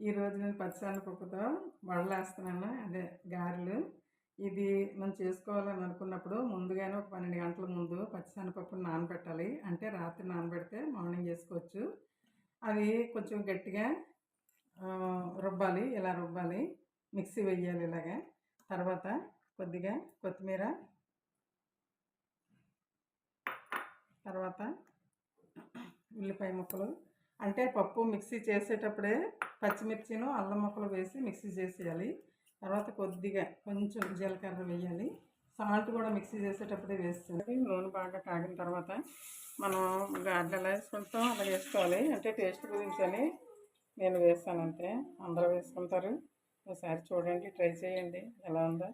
ఈరోజు నేను పచ్చిశనగపప్పుతో వడలేస్తున్నాను, అదే గారెలు. ఇది మనం చేసుకోవాలని అనుకున్నప్పుడు ముందుగానే ఒక 12 గంటల ముందు పచ్చిశనగపప్పుని నానబెట్టాలి. అంటే రాత్రి నానబెడితే మార్నింగ్ చేసుకోవచ్చు. అది కొంచెం గట్టిగా రుబ్బాలి. ఇలా రుబ్బాలి, మిక్సీ వేయాలి ఇలాగా. తర్వాత కొద్దిగా కొత్తిమీర, తర్వాత ఉల్లిపాయ ముక్కలు. అంటే పప్పు మిక్సీ చేసేటప్పుడే పచ్చిమిర్చిను అల్లం ముక్కలు వేసి మిక్సీ చేసేయాలి. తర్వాత కొద్దిగా కొంచెం జీలకర్ర వేయాలి. సాల్ట్ కూడా మిక్సీ చేసేటప్పుడే వేస్తుంది. నూనె బాగా కాగిన తర్వాత మనం గారెలు ఎలా వేసుకుంటాం అలా వేసుకోవాలి. అంటే టేస్ట్ గురించి అని నేను వేస్తానంటే, అందరూ వేసుకుంటారు. ఒకసారి చూడండి, ట్రై చేయండి ఎలా ఉందో.